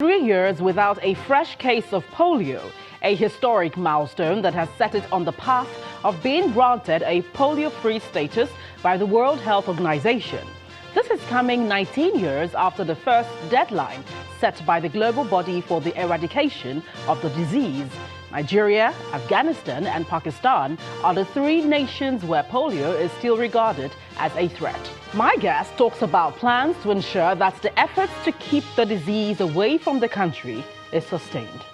3 years without a fresh case of polio, a historic milestone that has set it on the path of being granted a polio-free status by the World Health Organization. This is coming 19 years after the first deadline set by the global body for the eradication of the disease. Nigeria, Afghanistan and Pakistan are the 3 nations where polio is still regarded as a threat. My guest talks about plans to ensure that the efforts to keep the disease away from the country is sustained.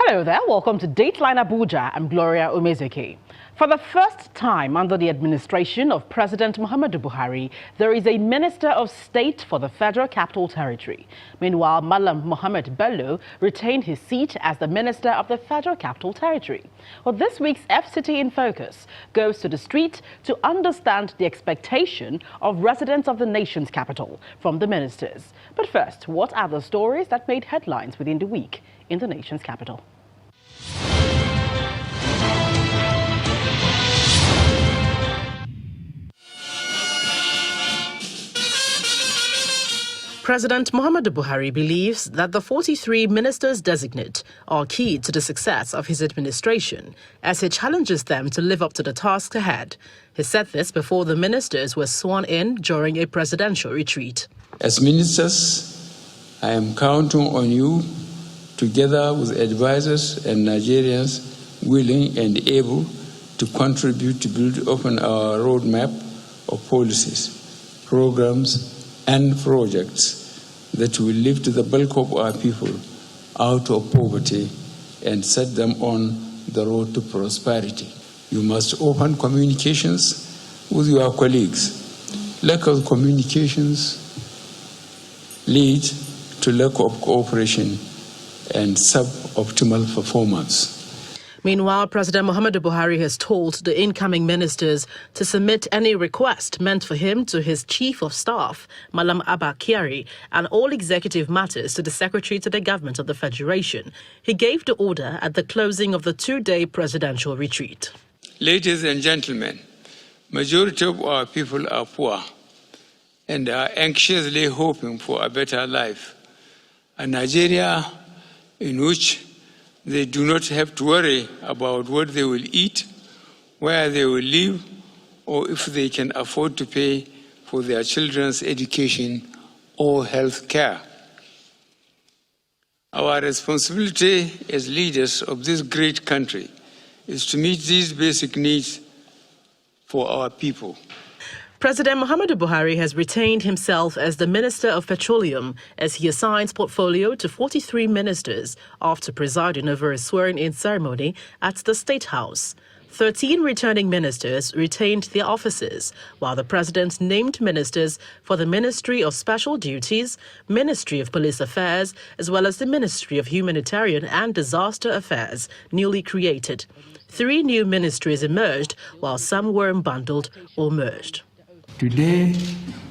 Hello there, welcome to Dateline Abuja. I'm Gloria Umezeki. For the first time under the administration of President Muhammadu Buhari, there is a Minister of State for the Federal Capital Territory. Meanwhile, Malam Mohammed Bello retained his seat as the Minister of the Federal Capital Territory. Well, this week's FCT in Focus goes to the street to understand the expectation of residents of the nation's capital from the ministers. But first, what are the stories that made headlines within the week in the nation's capital? President Muhammadu Buhari believes that the 43 ministers-designate are key to the success of his administration as he challenges them to live up to the task ahead. He said this before the ministers were sworn in during a presidential retreat. As ministers, I am counting on you, together with advisors and Nigerians willing and able to contribute to build upon our roadmap of policies, programs, and projects that will lift the bulk of our people out of poverty and set them on the road to prosperity. You must open communications with your colleagues. Lack of communications lead to lack of cooperation and suboptimal performance. Meanwhile, President Muhammadu Buhari has told the incoming ministers to submit any request meant for him to his Chief of Staff, Malam Abba Kyari, and all executive matters to the Secretary to the Government of the Federation. He gave the order at the closing of the 2-day presidential retreat. Ladies and gentlemen, majority of our people are poor and are anxiously hoping for a better life. A Nigeria in which they do not have to worry about what they will eat, where they will live, or if they can afford to pay for their children's education or health care. Our responsibility as leaders of this great country is to meet these basic needs for our people. President Muhammadu Buhari has retained himself as the Minister of Petroleum as he assigns portfolio to 43 ministers after presiding over a swearing-in ceremony at the State House. 13 returning ministers retained their offices, while the president named ministers for the Ministry of Special Duties, Ministry of Police Affairs, as well as the Ministry of Humanitarian and Disaster Affairs, newly created. 3 new ministries emerged, while some were unbundled or merged. Today,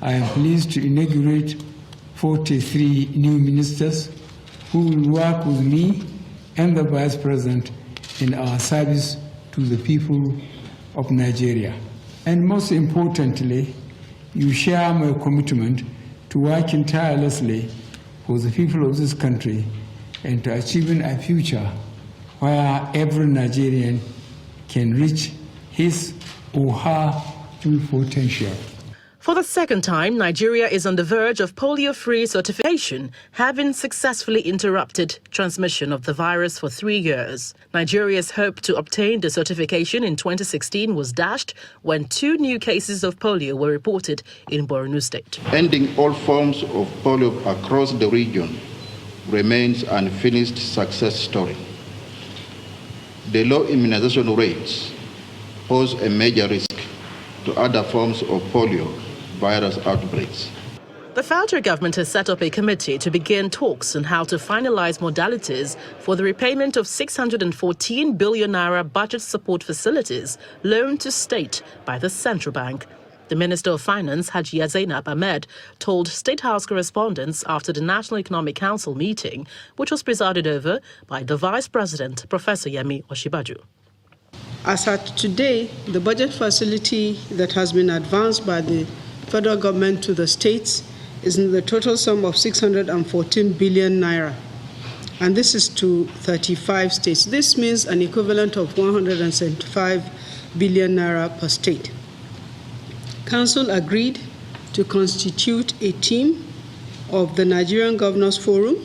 I am pleased to inaugurate 43 new ministers who will work with me and the Vice President in our service to the people of Nigeria. And most importantly, you share my commitment to working tirelessly for the people of this country and to achieving a future where every Nigerian can reach his or her full potential. For the second time, Nigeria is on the verge of polio-free certification, having successfully interrupted transmission of the virus for 3 years. Nigeria's hope to obtain the certification in 2016 was dashed when 2 new cases of polio were reported in Borno State. Ending all forms of polio across the region remains an unfinished success story. The low immunization rates pose a major risk to other forms of polio virus outbreaks. The federal government has set up a committee to begin talks on how to finalize modalities for the repayment of 614 billion naira budget support facilities loaned to state by the central bank. The Minister of Finance, Hajiya Zainab Ahmed, told State House correspondents after the National Economic Council meeting, which was presided over by the Vice President, Professor Yemi Osinbajo. As at today, the budget facility that has been advanced by the federal government to the states is in the total sum of 614 billion naira, and this is to 35 states. This means an equivalent of 175 billion naira per state. Council agreed to constitute a team of the Nigerian Governors Forum,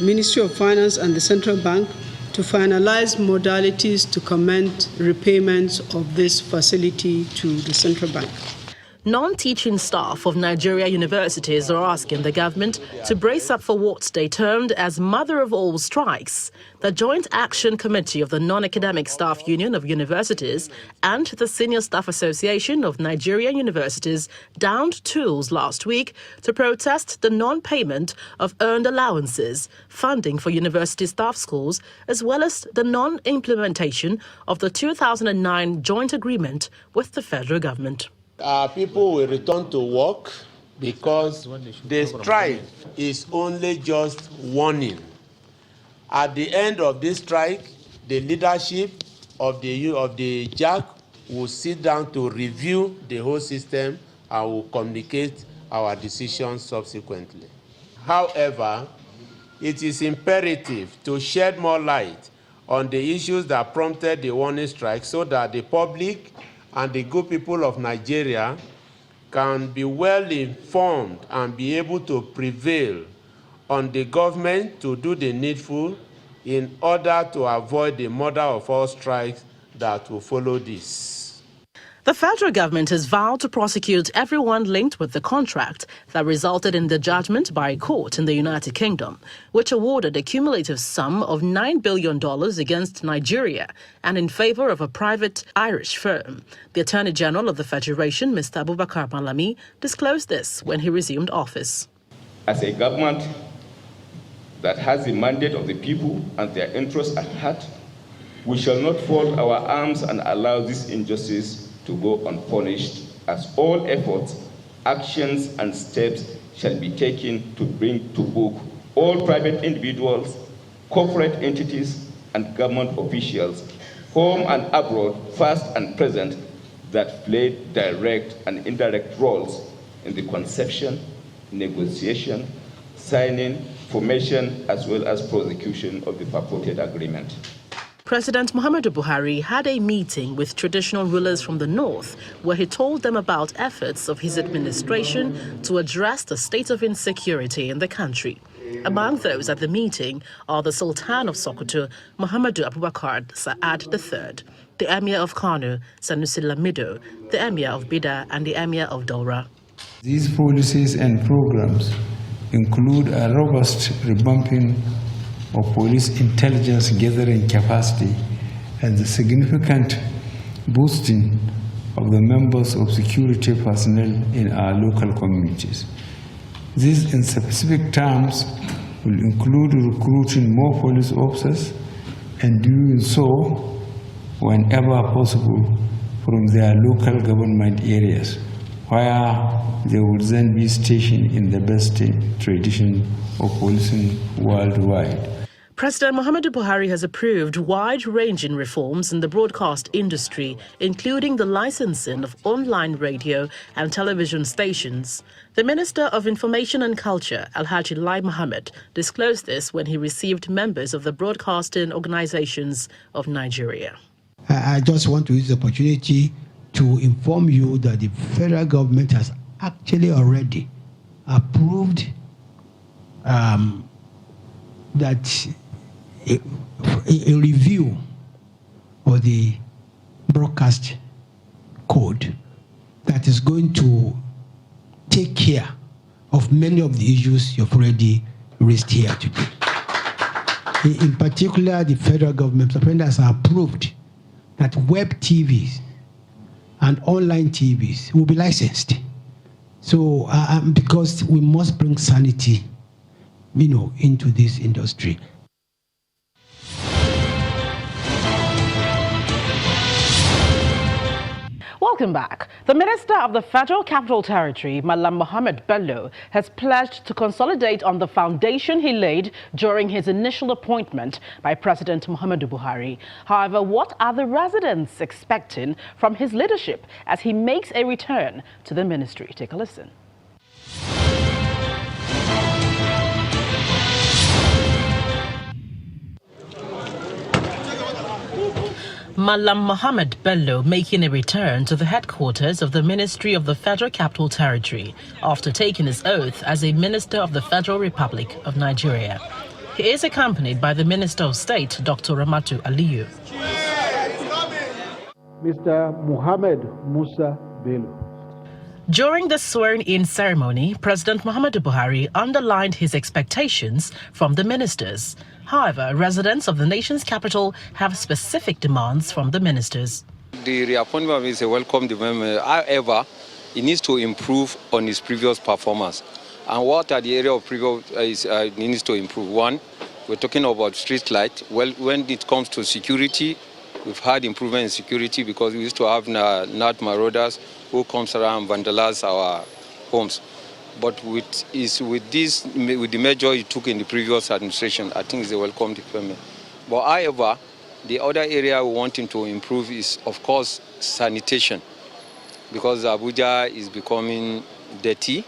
Ministry of Finance, and the Central Bank to finalize modalities to commence repayments of this facility to the Central Bank. Non-teaching staff of Nigeria universities are asking the government to brace up for what they termed as mother of all strikes. The Joint Action Committee of the Non-Academic Staff Union of Universities and the Senior Staff Association of Nigerian Universities downed tools last week to protest the non-payment of earned allowances, funding for university staff schools, as well as the non-implementation of the 2009 joint agreement with the federal government. People will return to work because the strike is only just warning. At the end of this strike, the leadership of the JAC will sit down to review the whole system and will communicate our decisions subsequently. However, it is imperative to shed more light on the issues that prompted the warning strike so that the public and the good people of Nigeria can be well informed and be able to prevail on the government to do the needful in order to avoid the mother of all strikes that will follow this. The federal government has vowed to prosecute everyone linked with the contract that resulted in the judgment by a court in the United Kingdom, which awarded a cumulative sum of $9 billion against Nigeria and in favor of a private Irish firm. The Attorney General of the Federation, Mr. Abubakar Malami, disclosed this when he resumed office. As a government that has the mandate of the people and their interests at heart, we shall not fold our arms and allow this injustice to go unpunished, as all efforts, actions, and steps shall be taken to bring to book all private individuals, corporate entities, and government officials, home and abroad, past and present, that played direct and indirect roles in the conception, negotiation, signing, formation, as well as prosecution of the purported agreement. President Muhammadu Buhari had a meeting with traditional rulers from the north where he told them about efforts of his administration to address the state of insecurity in the country. Among those at the meeting are the Sultan of Sokoto, Muhammadu Abubakar Sa'ad III, the Emir of Kano, Sanusi Lamido, the Emir of Bida, and the Emir of Daura. These policies and programs include a robust revamping of police intelligence gathering capacity and the significant boosting of the members of security personnel in our local communities. This, in specific terms, will include recruiting more police officers and doing so whenever possible from their local government areas, where they will then be stationed in the best tradition of policing worldwide. President Muhammadu Buhari has approved wide-ranging reforms in the broadcast industry, including the licensing of online radio and television stations. The Minister of Information and Culture, Alhaji Lai Mohammed, disclosed this when he received members of the broadcasting organizations of Nigeria. I just want to use the opportunity to inform you that the federal government has actually already approved that a review of the broadcast code that is going to take care of many of the issues you've already raised here today. In particular, the federal government has approved that web TVs and online TVs will be licensed. So, because we must bring sanity, into this industry. Welcome back. The Minister of the Federal Capital Territory, Malam Mohammed Bello, has pledged to consolidate on the foundation he laid during his initial appointment by President Muhammadu Buhari. However, what are the residents expecting from his leadership as he makes a return to the ministry? Take a listen. Malam Mohammed Bello making a return to the headquarters of the Ministry of the Federal Capital Territory after taking his oath as a Minister of the Federal Republic of Nigeria. He is accompanied by the Minister of State, Dr. Ramatu Aliyu. Mr. Mohammed Musa Bello. During the swearing-in ceremony, President Muhammadu Buhari underlined his expectations from the ministers. However, residents of the nation's capital have specific demands from the ministers. The reappointment is a welcome development. However, he needs to improve on his previous performance. And what are the area of previous he needs to improve? One, we're talking about street light. Well, when it comes to security, we've had improvement in security because we used to have night marauders who comes around and vandalize our homes. But with the measure he took in the previous administration, I think it's a welcome development. But however, the other area we want him to improve is, of course, sanitation, because Abuja is becoming dirty,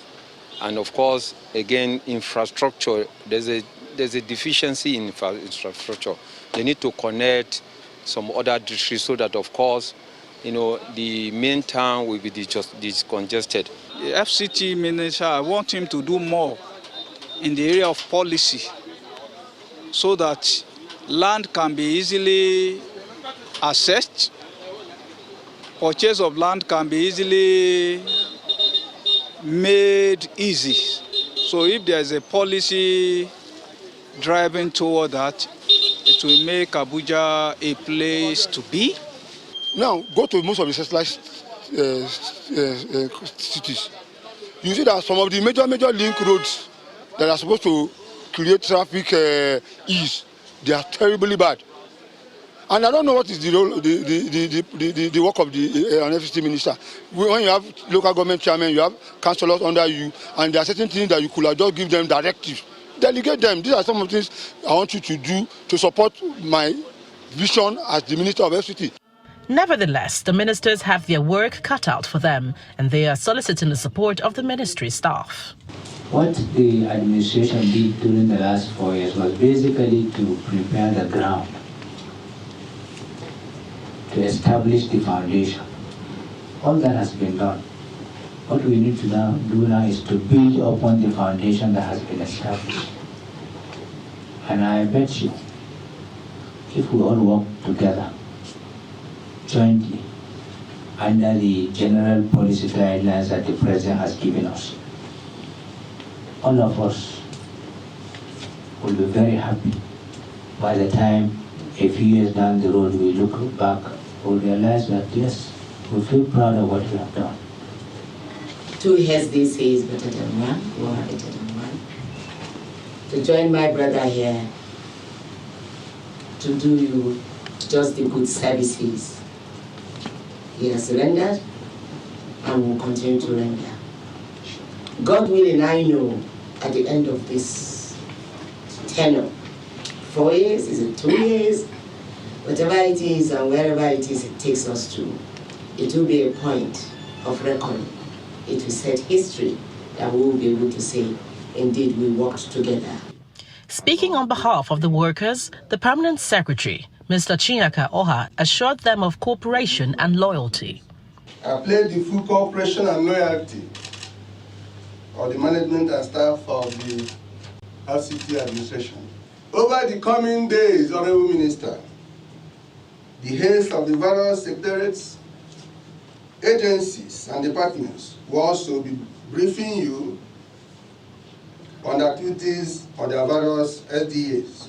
and of course, again, infrastructure. There's a deficiency in infrastructure. They need to connect some other districts so that, of course, the main town will be discongested. The FCT minister, I want him to do more in the area of policy so that land can be easily assessed, purchase of land can be easily made easy. So if there's a policy driving toward that, it will make Abuja a place to be. Now, go to most of the centralized cities. You see that some of the major link roads that are supposed to create traffic ease, they are terribly bad. And I don't know what is the work of an FCT minister. When you have local government chairmen, you have councillors under you, and there are certain things that you could have just give them directives. Delegate them. These are some of the things I want you to do to support my vision as the Minister of FCT. Nevertheless, the ministers have their work cut out for them, and they are soliciting the support of the ministry staff. What the administration did during the last 4 years was basically to prepare the ground, to establish the foundation. All that has been done. What we need to do now is to build upon the foundation that has been established. And I bet you, if we all work together, jointly, under the general policy guidelines that the President has given us, all of us will be very happy. By the time, a few years down the road, we look back, we'll realize that, yes, we feel proud of what we have done. 2 years, they say, is better than one. One better than one. To join my brother here, to do you just the good services he has rendered and will continue to render. God willing, I know at the end of this tenure, 4 years, is it 2 years, whatever it is and wherever it is it takes us to, it will be a point of reckoning. It will set history that we will be able to say, indeed, we worked together. Speaking on behalf of the workers, the Permanent Secretary, Mr. Chinyaka Oha, assured them of cooperation and loyalty. I pledge the full cooperation and loyalty of the management and staff of the FCT administration. Over the coming days, Honorable Minister, the heads of the various secretariats, agencies and departments will also be briefing you on the activities of their various SDAs.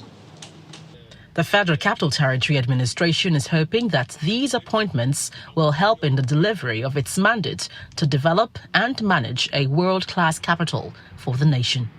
The Federal Capital Territory Administration is hoping that these appointments will help in the delivery of its mandate to develop and manage a world-class capital for the nation.